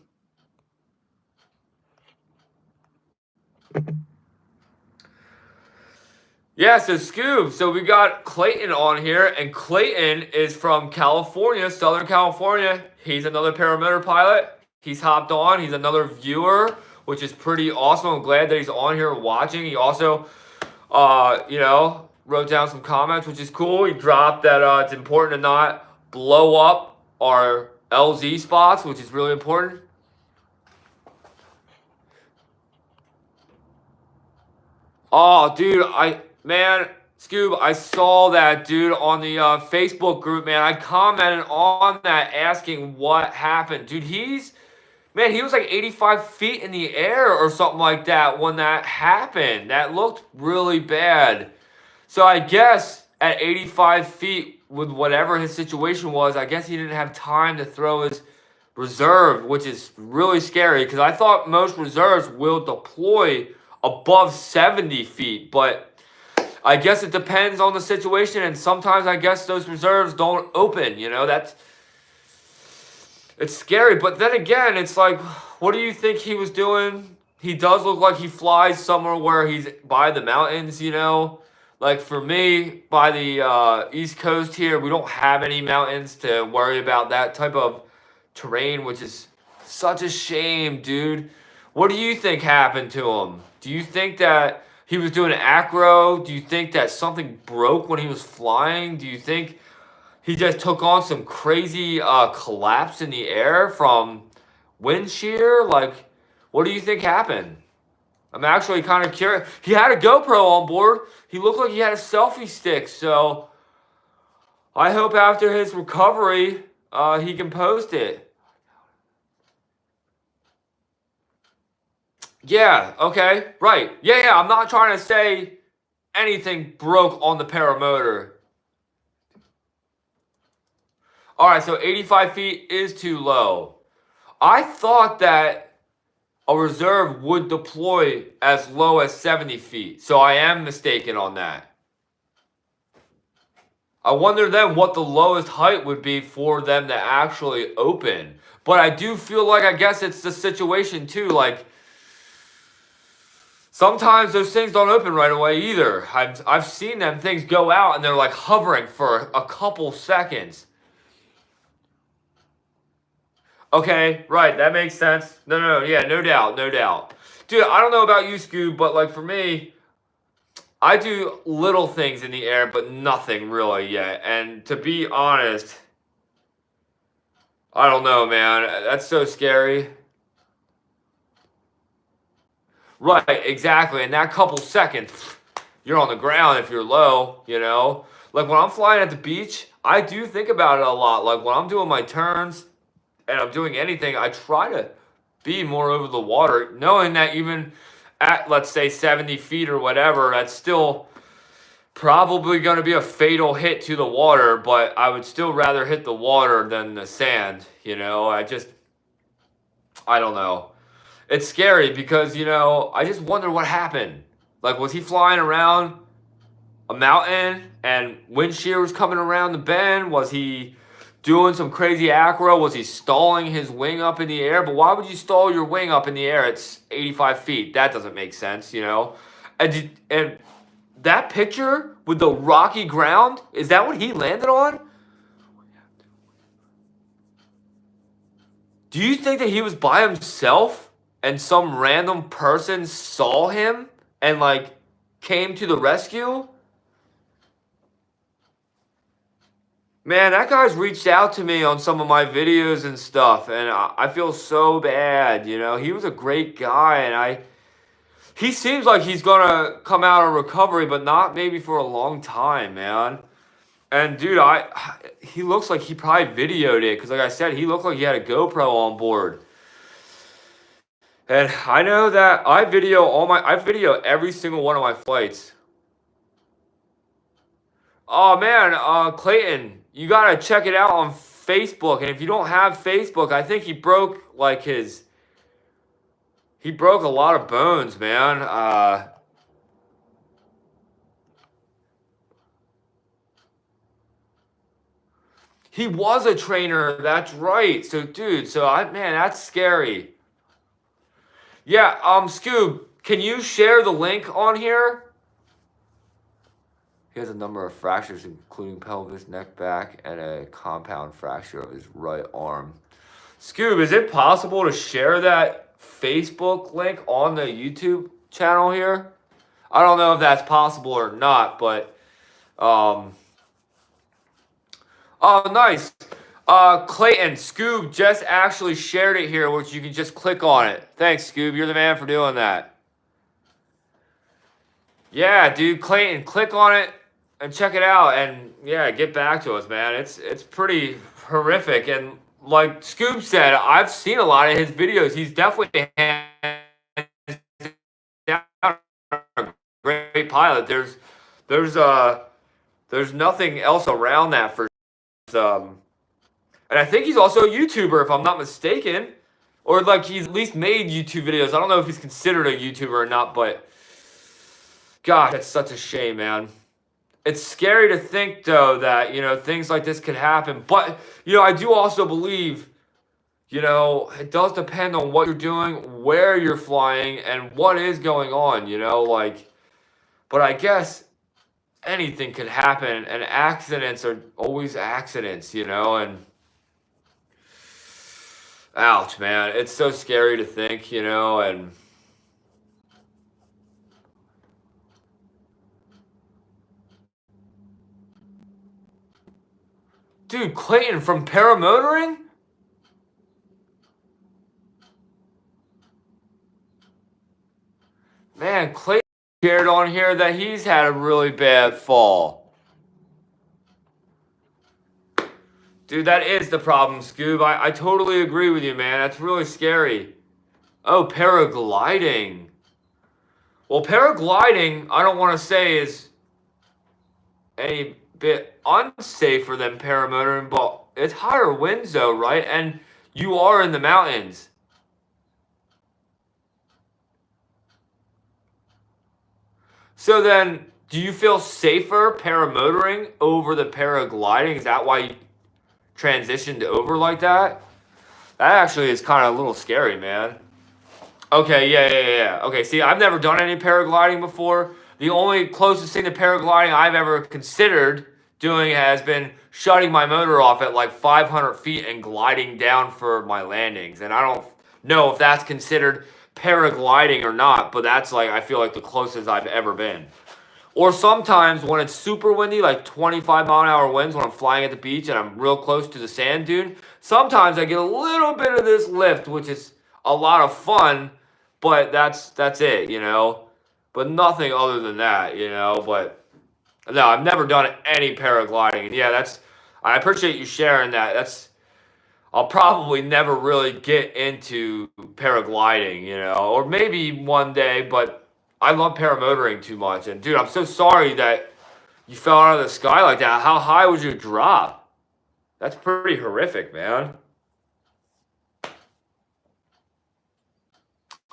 S1: Yeah, so Scoob. So we got Clayton on here, and Clayton is from California, Southern California. He's another paramotor pilot. He's hopped on. He's another viewer, which is pretty awesome. I'm glad that he's on here watching. He also, you know, wrote down some comments, which is cool. He dropped that it's important to not blow up our LZ spots, which is really important. Oh, dude, man, Scoob, I saw that, dude, on the Facebook group, man. I commented on that asking what happened. Dude, man, he was like 85 feet in the air or something like that when that happened. That looked really bad. So I guess at 85 feet, with whatever his situation was, I guess he didn't have time to throw his reserve, which is really scary because I thought most reserves will deploy above 70 feet, but I guess it depends on the situation, and sometimes I guess those reserves don't open, you know, it's scary. But then again, it's like, what do you think he was doing? He does look like he flies somewhere where he's by the mountains, you know. Like for me, by the East Coast here, we don't have any mountains to worry about that type of terrain, which is such a shame, dude. What do you think happened to him? Do you think that he was doing acro? Do you think that something broke when he was flying? Do you think he just took on some crazy collapse in the air from wind shear? Like, what do you think happened? I'm actually kind of curious. He had a GoPro on board. He looked like he had a selfie stick. So I hope after his recovery, he can post it. Yeah, okay, right. Yeah, I'm not trying to say anything broke on the paramotor. All right, so 85 feet is too low. I thought that a reserve would deploy as low as 70 feet. So I am mistaken on that. I wonder then what the lowest height would be for them to actually open. But I do feel like, I guess it's the situation too. Like, sometimes those things don't open right away either. I've seen them things go out and they're like hovering for a couple seconds. Okay, right, that makes sense. No, yeah, no doubt, no doubt. Dude, I don't know about you, Scoob, but like for me, I do little things in the air, but nothing really yet. And to be honest, I don't know, man. That's so scary. Right, exactly. In that couple seconds, you're on the ground if you're low, you know? Like when I'm flying at the beach, I do think about it a lot. Like when I'm doing my turns and I'm doing anything, I try to be more over the water, knowing that even at, let's say, 70 feet or whatever, that's still probably going to be a fatal hit to the water, but I would still rather hit the water than the sand, you know? I don't know. It's scary because, you know, I just wonder what happened. Like, was he flying around a mountain and wind shear was coming around the bend? Was he doing some crazy acro? Was he stalling his wing up in the air? But why would you stall your wing up in the air? It's 85 feet. That doesn't make sense, you know? And that picture with the rocky ground, is that what he landed on? Do you think that he was by himself and some random person saw him and like came to the rescue? Man, that guy's reached out to me on some of my videos and stuff, and I feel so bad, you know? He was a great guy, and he seems like he's gonna come out of recovery, but not maybe for a long time, man. And dude, he looks like he probably videoed it, because like I said, he looked like he had a GoPro on board. And I know that I video every single one of my flights. Oh man, Clayton, you gotta check it out on Facebook. And if you don't have Facebook, I think he broke like he broke a lot of bones, man. He was a trainer, that's right. So dude, man, that's scary. Yeah, Scoob, can you share the link on here? He has a number of fractures, including pelvis, neck, back, and a compound fracture of his right arm. Scoob, is it possible to share that Facebook link on the YouTube channel here? I don't know if that's possible or not, but oh, nice. Clayton, Scoob just actually shared it here, which you can just click on it. Thanks, Scoob. You're the man for doing that. Yeah, dude, Clayton, click on it and check it out, and yeah, get back to us, man. It's pretty horrific, and like Scoob said, I've seen a lot of his videos. He's definitely hands down a great pilot. There's nothing else around that for and I think he's also a YouTuber, if I'm not mistaken, or like he's at least made YouTube videos. I don't know if he's considered a YouTuber or not, but gosh, that's such a shame, man. It's scary to think, though, that, you know, things like this could happen. But, you know, I do also believe, you know, it does depend on what you're doing, where you're flying, and what is going on, you know, like, but I guess anything could happen, and accidents are always accidents, you know, and ouch, man, it's so scary to think, you know, and dude, Clayton from Paramotoring? Man, Clayton shared on here that he's had a really bad fall. Dude, that is the problem, Scoob. I totally agree with you, man. That's really scary. Oh, paragliding. Well, paragliding, I don't want to say is any bit unsafer than paramotoring, but it's higher winds, though, right? And you are in the mountains. So then, Do you feel safer paramotoring over the paragliding? Is that why you transitioned over like that? That actually is kind of a little scary, man. Okay, yeah. Okay, see, I've never done any paragliding before. The only closest thing to paragliding I've ever considered doing has been shutting my motor off at like 500 feet and gliding down for my landings. And I don't know if that's considered paragliding or not, but that's like, I feel like the closest I've ever been. Or sometimes when it's super windy, like 25-mile-an-hour winds when I'm flying at the beach and I'm real close to the sand dune, sometimes I get a little bit of this lift, which is a lot of fun, but that's it, you know? But nothing other than that, you know? But no, I've never done any paragliding. And yeah, I appreciate you sharing that. I'll probably never really get into paragliding, you know? Or maybe one day, but I love paramotoring too much. And dude, I'm so sorry that you fell out of the sky like that. How high was your drop? That's pretty horrific, man.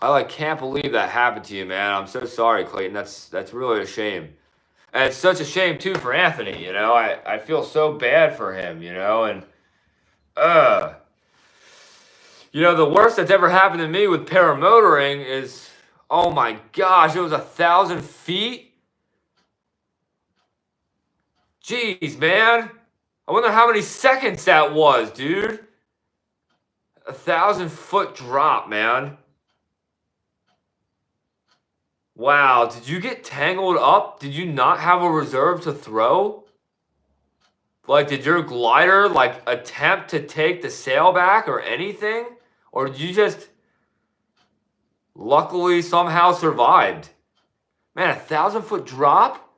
S1: I can't believe that happened to you, man. I'm so sorry, Clayton. That's really a shame. And it's such a shame too for Anthony, you know. I feel so bad for him, you know, and you know, the worst that's ever happened to me with paramotoring is, oh my gosh, it was 1,000 feet. Jeez, man. I wonder how many seconds that was, dude. 1,000-foot drop, man. Wow, did you get tangled up? Did you not have a reserve to throw? Like, did your glider, like, attempt to take the sail back or anything? Or did you just luckily somehow survived? Man, 1,000-foot drop?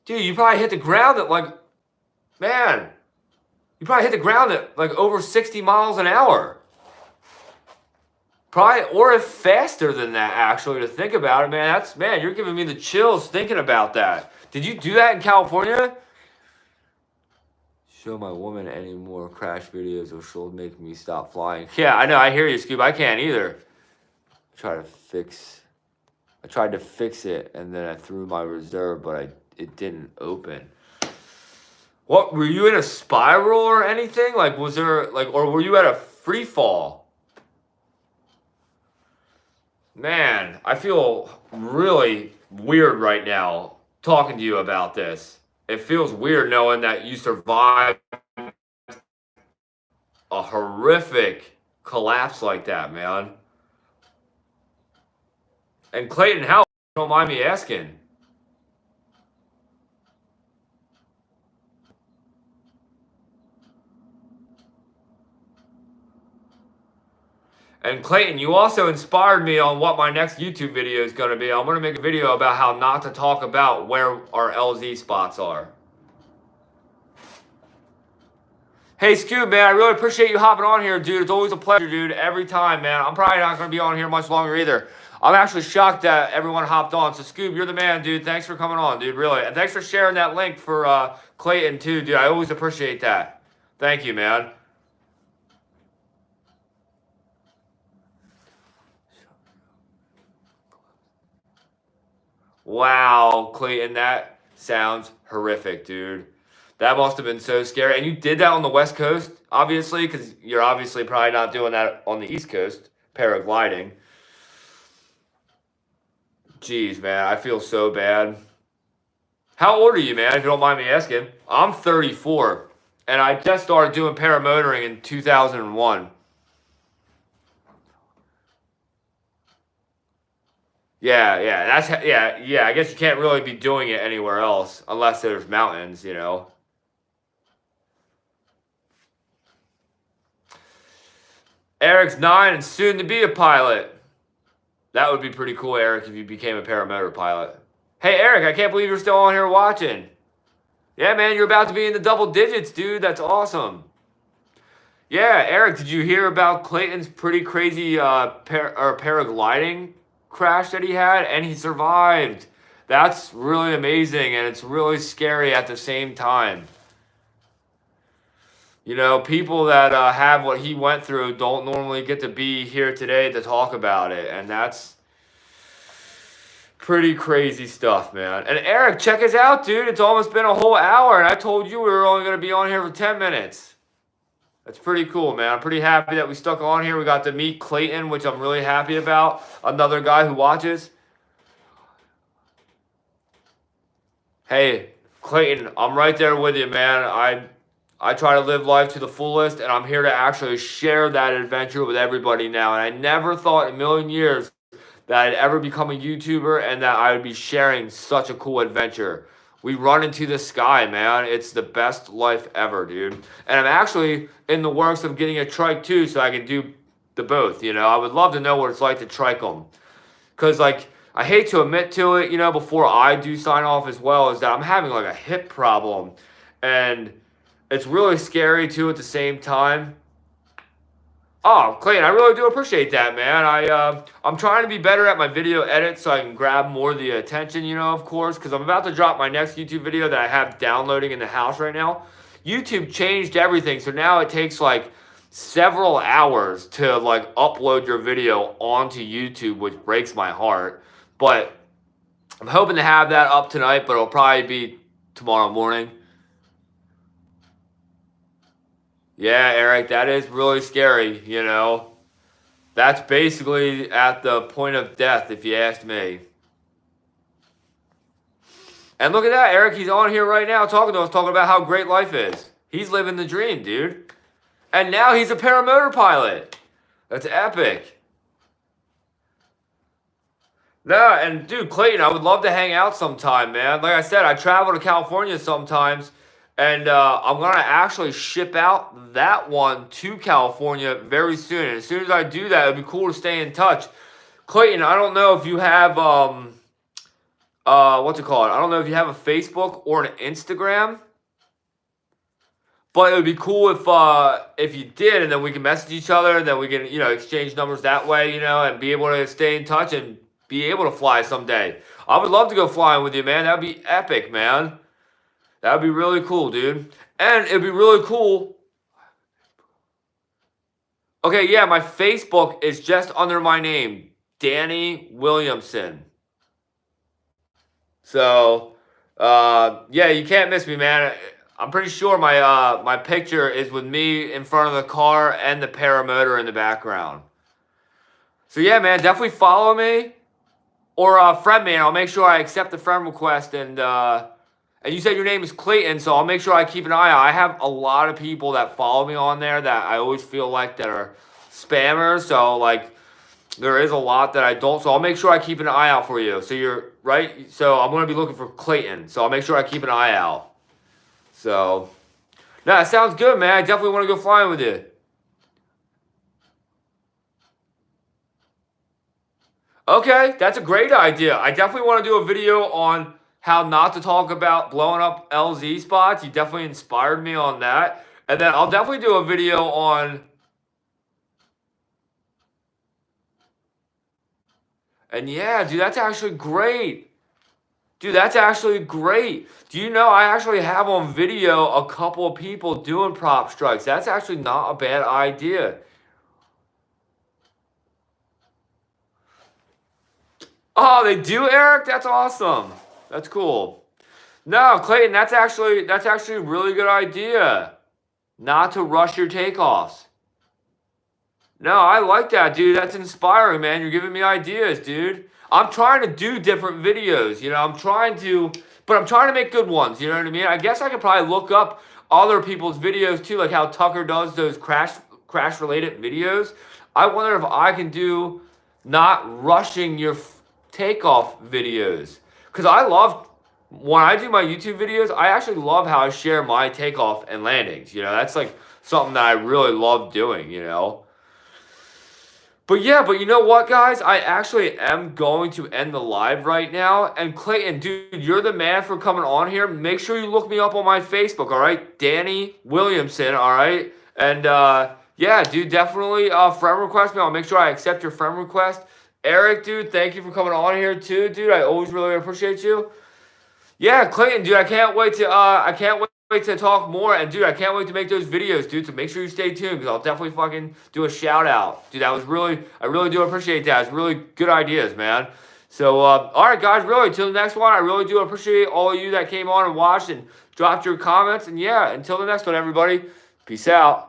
S1: Dude, you probably hit the ground at, like, man, you probably hit the ground at, like, over 60 miles an hour. Probably, or if faster than that, actually, to think about it, man. Man, you're giving me the chills thinking about that. Did you do that in California? Show my woman any more crash videos or she'll make me stop flying. Yeah, I know. I hear you, Scoob. I can't either. I tried to fix it, and then I threw my reserve, but it didn't open. What, were you in a spiral or anything? Like, was there, like, or were you at a free fall? Man, I feel really weird right now talking to you about this. It feels weird knowing that you survived a horrific collapse like that, man. And Clayton, how, don't mind me asking? And Clayton, you also inspired me on what my next YouTube video is going to be. I'm going to make a video about how not to talk about where our LZ spots are. Hey, Scoob, man, I really appreciate you hopping on here, dude. It's always a pleasure, dude, every time, man. I'm probably not going to be on here much longer either. I'm actually shocked that everyone hopped on. So, Scoob, you're the man, dude. Thanks for coming on, dude, really. And thanks for sharing that link for Clayton, too, dude. I always appreciate that. Thank you, man. Wow, Clayton, that sounds horrific, dude. That must have been so scary. And you did that on the West Coast, obviously, because you're obviously probably not doing that on the East Coast, paragliding. Jeez, man, I feel so bad. How old are you, man, if you don't mind me asking? I'm 34, and I just started doing paramotoring in 2001. Yeah. I guess you can't really be doing it anywhere else unless there's mountains, you know. Eric's 9 and soon to be a pilot. That would be pretty cool, Eric, if you became a paramotor pilot. Hey, Eric, I can't believe you're still on here watching. Yeah, man, you're about to be in the double digits, dude. That's awesome. Yeah, Eric, did you hear about Clayton's pretty crazy paragliding crash that he had? And he survived. That's really amazing, and it's really scary at the same time. You know, people that have what he went through don't normally get to be here today to talk about it. And Pretty crazy stuff, man. And Eric, check us out, dude. It's almost been a whole hour, and I told you we were only going to be on here for 10 minutes. That's pretty cool, man. I'm pretty happy that we stuck on here. We got to meet Clayton, which I'm really happy about. Another guy who watches. Hey, Clayton, I'm right there with you, man. I try to live life to the fullest, and I'm here to actually share that adventure with everybody now. And I never thought in a million years that I'd ever become a YouTuber and that I would be sharing such a cool adventure. We run into the sky, man. It's the best life ever, dude. And I'm actually in the works of getting a trike too, so I can do the both, you know. I would love to know what it's like to trike them. Because, like, I hate to admit to it, you know, before I do sign off as well, is that I'm having, like, a hip problem. And it's really scary, too, at the same time. Oh, Clayton, I really do appreciate that, man. I'm trying to be better at my video edits so I can grab more of the attention, you know, of course, because I'm about to drop my next YouTube video that I have downloading in the house right now. YouTube changed everything, so now it takes, like, several hours to, like, upload your video onto YouTube, which breaks my heart. But I'm hoping to have that up tonight, but it'll probably be tomorrow morning. Yeah, Eric, that is really scary, you know. That's basically at the point of death, if you ask me. And look at that, Eric, he's on here right now talking to us, talking about how great life is. He's living the dream, dude. And now he's a paramotor pilot. That's epic. No, and dude, Clayton, I would love to hang out sometime, man. Like I said, I travel to California sometimes, and I'm going to actually ship out that one to California very soon. And as soon as I do that, it'd be cool to stay in touch. Clayton, I don't know if you have, what's it called? I don't know if you have a Facebook or an Instagram. But it would be cool if you did, and then we can message each other, and then we can, you know, exchange numbers that way, you know, and be able to stay in touch and be able to fly someday. I would love to go flying with you, man. That would be epic, man. That would be really cool, dude. And it would be really cool. Okay, yeah, my Facebook is just under my name, Danny Williamson. So, yeah, you can't miss me, man. I'm pretty sure my picture is with me in front of the car and the paramotor in the background. So yeah, man, definitely follow me or friend me, and I'll make sure I accept the friend request. And you said your name is Clayton, so I'll make sure I keep an eye out. I have a lot of people that follow me on there that I always feel like that are spammers. So like, there is a lot that I don't. So I'll make sure I keep an eye out for you. So you're right. So I'm gonna be looking for Clayton. So I'll make sure I keep an eye out. So, no, that sounds good, man. I definitely want to go flying with you. Okay, that's a great idea. I definitely want to do a video on how not to talk about blowing up LZ spots. You definitely inspired me on that. And then I'll definitely do a video on... And yeah, dude, that's actually great. Dude, that's actually great. Do you know I actually have on video a couple of people doing prop strikes? That's actually not a bad idea. Oh, they do, Eric? That's awesome. That's cool. No, Clayton, that's actually a really good idea. Not to rush your takeoffs. No, I like that, dude. That's inspiring, man. You're giving me ideas, dude. I'm trying to do different videos, you know. I'm trying to make good ones, you know what I mean? I guess I could probably look up other people's videos too, like how Tucker does those crash related videos. I wonder if I can do not rushing your takeoff videos. Because I love, when I do my YouTube videos, I actually love how I share my takeoff and landings, you know. That's like something that I really love doing, you know. But yeah, but you know what, guys? I actually am going to end the live right now. And Clayton, dude, you're the man for coming on here. Make sure you look me up on my Facebook, all right? Danny Williamson, all right? And yeah, dude, definitely friend request me. I'll make sure I accept your friend request. Eric, dude, thank you for coming on here too, dude. I always really appreciate you. Yeah, Clayton, dude, I can't wait to talk more, and dude, I can't wait to make those videos, dude. So make sure you stay tuned, because I'll definitely fucking do a shout out, dude. I really do appreciate that. It's really good ideas, man. So, all right, guys, really, until the next one, I really do appreciate all of you that came on and watched and dropped your comments. And yeah, until the next one, everybody, peace out.